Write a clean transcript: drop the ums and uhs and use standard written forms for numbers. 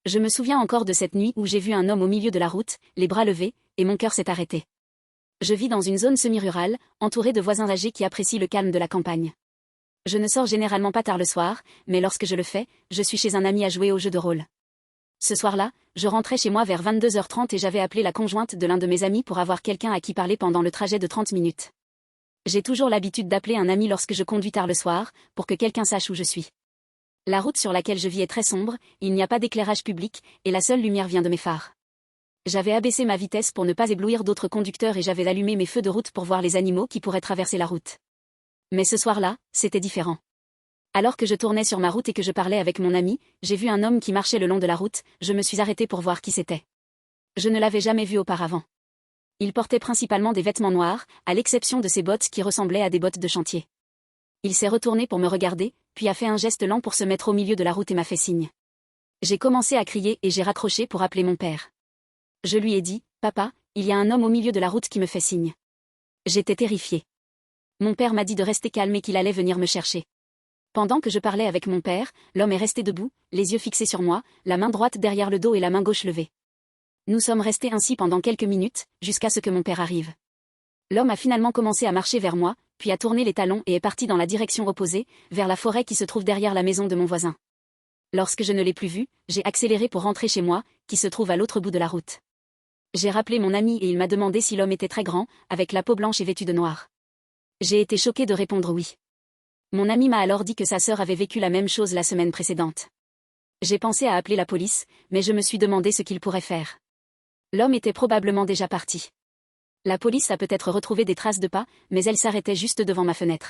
Je me souviens encore de cette nuit où j'ai vu un homme au milieu de la route, les bras levés, et mon cœur s'est arrêté. Je vis dans une zone semi-rurale, entourée de voisins âgés qui apprécient le calme de la campagne. Je ne sors généralement pas tard le soir, mais lorsque je le fais, je suis chez un ami à jouer au jeu de rôle. Ce soir-là, je rentrais chez moi vers 22h30 et j'avais appelé la conjointe de l'un de mes amis pour avoir quelqu'un à qui parler pendant le trajet de 30 minutes. J'ai toujours l'habitude d'appeler un ami lorsque je conduis tard le soir, pour que quelqu'un sache où je suis. La route sur laquelle je vis est très sombre, il n'y a pas d'éclairage public, et la seule lumière vient de mes phares. J'avais abaissé ma vitesse pour ne pas éblouir d'autres conducteurs et j'avais allumé mes feux de route pour voir les animaux qui pourraient traverser la route. Mais ce soir-là, c'était différent. Alors que je tournais sur ma route et que je parlais avec mon ami, j'ai vu un homme qui marchait le long de la route, je me suis arrêtée pour voir qui c'était. Je ne l'avais jamais vu auparavant. Il portait principalement des vêtements noirs, à l'exception de ses bottes qui ressemblaient à des bottes de chantier. Il s'est retourné pour me regarder, puis a fait un geste lent pour se mettre au milieu de la route et m'a fait signe. J'ai commencé à crier et j'ai raccroché pour appeler mon père. Je lui ai dit, « Papa, il y a un homme au milieu de la route qui me fait signe. » J'étais terrifiée. Mon père m'a dit de rester calme et qu'il allait venir me chercher. Pendant que je parlais avec mon père, l'homme est resté debout, les yeux fixés sur moi, la main droite derrière le dos et la main gauche levée. Nous sommes restés ainsi pendant quelques minutes, jusqu'à ce que mon père arrive. L'homme a finalement commencé à marcher vers moi, puis a tourné les talons et est parti dans la direction opposée, vers la forêt qui se trouve derrière la maison de mon voisin. Lorsque je ne l'ai plus vu, j'ai accéléré pour rentrer chez moi, qui se trouve à l'autre bout de la route. J'ai rappelé mon ami et il m'a demandé si l'homme était très grand, avec la peau blanche et vêtu de noir. J'ai été choquée de répondre oui. Mon ami m'a alors dit que sa sœur avait vécu la même chose la semaine précédente. J'ai pensé à appeler la police, mais je me suis demandé ce qu'il pourrait faire. L'homme était probablement déjà parti. La police a peut-être retrouvé des traces de pas, mais elle s'arrêtait juste devant ma fenêtre.